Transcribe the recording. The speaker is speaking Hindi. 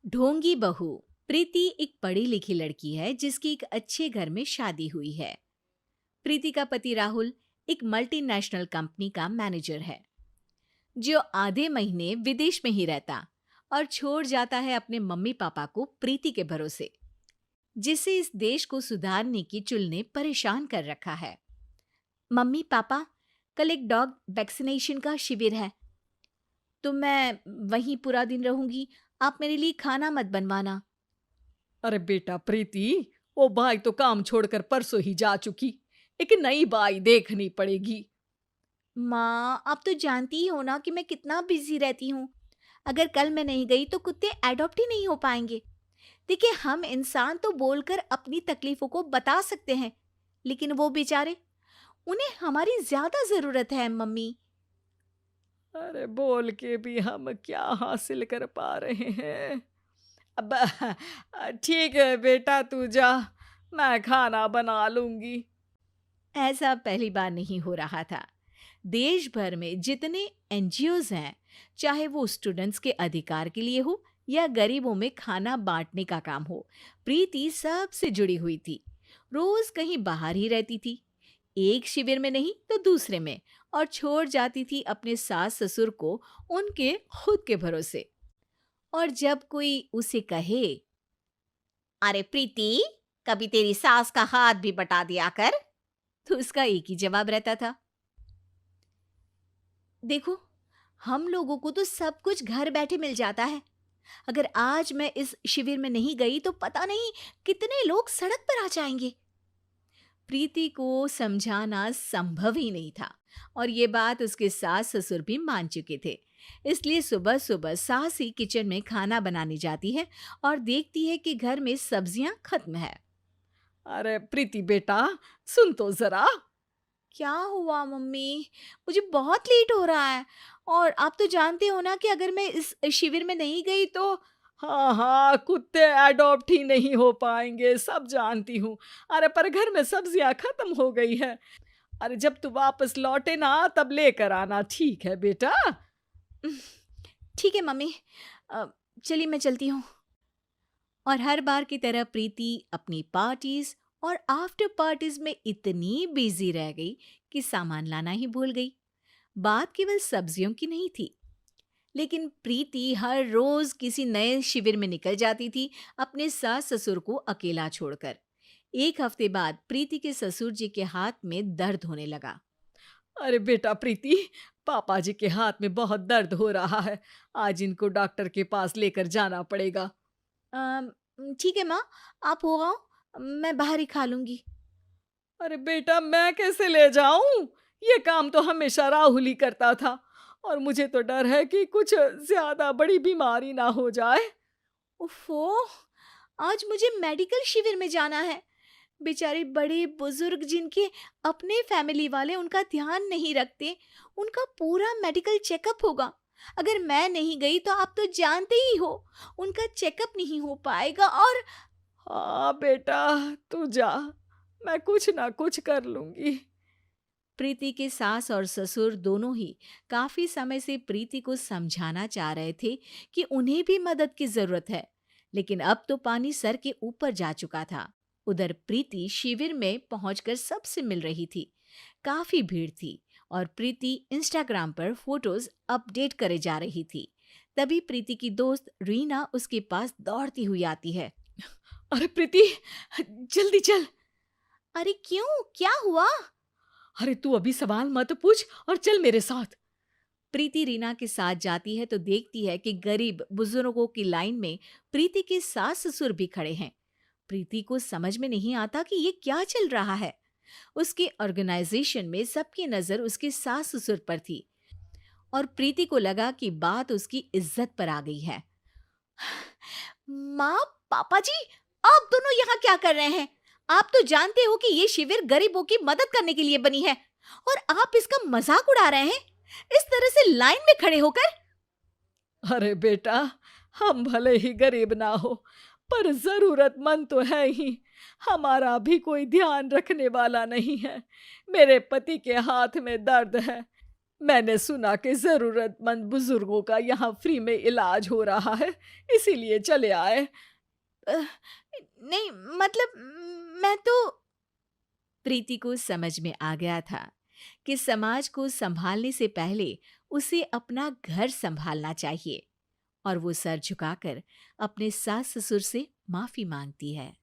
ढोंगी बहू। प्रीति एक पढ़ी लिखी लड़की है जिसकी एक अच्छे घर में शादी हुई है। प्रीति का पति राहुल एक मल्टीनेशनल कंपनी का मैनेजर है जो आधे महीने विदेश में ही रहता और छोड़ जाता है अपने मम्मी पापा को प्रीति के भरोसे, जिसे इस देश को सुधारने की चुल ने परेशान कर रखा है। मम्मी पापा, कल एक डॉग वैक्सीनेशन का शिविर है तो मैं वहीं पूरा दिन रहूंगी। आप मेरे लिए खाना मत बनवाना। अरे बेटा प्रीति, वो बाई तो काम छोड़कर परसों ही जा चुकी। एक नई बाई देखनी पड़ेगी। माँ, आप तो जानती ही हो ना कि मैं कितना बिजी रहती हूँ। अगर कल मैं नहीं गई तो कुत्ते एडॉप्ट ही नहीं हो पाएंगे। देखिए, हम इंसान तो बोलकर अपनी तकलीफों को बता सकते हैं, लेकिन वो बेचारे, उन्हें हमारी ज्यादा जरूरत है मम्मी। अरे बोल के भी हम क्या हासिल कर पा रहे हैं। अब ठीक है बेटा, तू जा, मैं खाना बना लूंगी। ऐसा पहली बार नहीं हो रहा था। देश भर में जितने एनजीओज हैं, चाहे वो स्टूडेंट्स के अधिकार के लिए हो या गरीबों में खाना बांटने का काम हो, प्रीति सबसे जुड़ी हुई थी। रोज कहीं बाहर ही रहती थी, एक शिविर में नहीं तो दूसरे में, और छोड़ जाती थी अपने सास ससुर को उनके खुद के भरोसे। और जब कोई उसे कहे, अरे प्रीति, कभी तेरी सास का हाथ भी बटा दिया कर, तो उसका एक ही जवाब रहता था, देखो, हम लोगों को तो सब कुछ घर बैठे मिल जाता है। अगर आज मैं इस शिविर में नहीं गई तो पता नहीं कितने लोग सड़क पर आ जाएंगे। प्रीति को समझाना संभव ही नहीं था, और ये बात उसके सास ससुर भी मान चुके थे। इसलिए सुबह सुबह सास ही किचन में खाना बनाने जाती है और देखती है कि घर में सब्जियां खत्म है। अरे प्रीति बेटा, सुन तो जरा। क्या हुआ मम्मी? मुझे बहुत लेट हो रहा है, और आप तो जानते हो ना कि अगर मैं इस शिविर में नहीं गई तो। हाँ हाँ, कुत्ते एडॉप्ट ही नहीं हो पाएंगे, सब जानती हूँ। अरे पर घर में सब्जियां खत्म हो गई है। अरे जब तू वापस लौटे ना तब लेकर आना, ठीक है बेटा। ठीक है मम्मी, अ, चलिए मैं चलती हूँ। और हर बार की तरह प्रीति अपनी पार्टीज और आफ्टर पार्टीज में इतनी बिजी रह गई कि सामान लाना ही भूल गई। बात केवल सब्जियों की नहीं थी, लेकिन प्रीति हर रोज किसी नए शिविर में निकल जाती थी, अपने सास ससुर को अकेला छोड़कर। एक हफ्ते बाद प्रीति के ससुर जी के हाथ में दर्द होने लगा। अरे बेटा प्रीति, पापा जी के हाथ में बहुत दर्द हो रहा है। आज इनको डॉक्टर के पास लेकर जाना पड़ेगा। "अम, ठीक है माँ, आप हो आओ, मैं बाहर ही खा लूंगी। अरे बेटा, मैं कैसे ले जाऊं? ये काम तो हमेशा राहुल ही करता था, और मुझे तो डर है कि कुछ ज्यादा बड़ी बीमारी ना हो जाए। उफ़ो! आज मुझे मेडिकल शिविर में जाना है। बेचारे बड़े बुजुर्ग जिनके अपने फैमिली वाले उनका ध्यान नहीं रखते, उनका पूरा मेडिकल चेकअप होगा। अगर मैं नहीं गई तो आप तो जानते ही हो, उनका चेकअप नहीं हो पाएगा। और हाँ बेटा, तू जा, मैं कुछ ना कुछ कर लूंगी। प्रीति के सास और ससुर दोनों ही काफी समय से प्रीति को समझाना चाह रहे थे कि उन्हें भी मदद की जरूरत है, लेकिन अब तो पानी सर के ऊपर जा चुका था। उधर प्रीति शिविर में पहुंचकर सबसे मिल रही थी। काफी भीड़ थी और प्रीति इंस्टाग्राम पर फोटोज अपडेट करे जा रही थी। तभी प्रीति की दोस्त रीना उसके पास दौड़ती हुई आती है। अरे प्रीति, जल्दी चल। अरे क्यों, क्या हुआ? अरे तू अभी सवाल मत पूछ और चल मेरे साथ। प्रीति रीना के साथ जाती है तो देखती है कि गरीब बुजुर्गों की लाइन में प्रीति के सास ससुर भी खड़े हैं। प्रीति को समझ में नहीं आता कि ये क्या चल रहा है। उसके ऑर्गेनाइजेशन में सबकी नजर उसके सास ससुर पर थी, और प्रीति को लगा कि बात उसकी इज्जत पर आ गई है। माँ, पापा जी, आप दोनों यहाँ क्या कर रहे हैं? आप तो जानते हो कि ये शिविर गरीबों की मदद करने के लिए बनी है, और आप इसका मजाक उड़ा रहे हैं इस तरह से लाइन में खड़े होकर। अरे बेटा, हम भले ही गरीब ना हो, पर जरूरतमंद तो है ही। हमारा भी कोई ध्यान रखने वाला नहीं है। मेरे पति के हाथ में दर्द है, मैंने सुना कि ज़रूरतमंद बुजुर्गों का यहाँ फ्री में इलाज हो रहा है, इसीलिए चले आए। अ, नहीं, मतलब मैं तो प्रीति को समझ में आ गया था कि समाज को संभालने से पहले उसे अपना घर संभालना चाहिए और वो सर झुकाकर अपने सास ससुर से माफी मांगती है।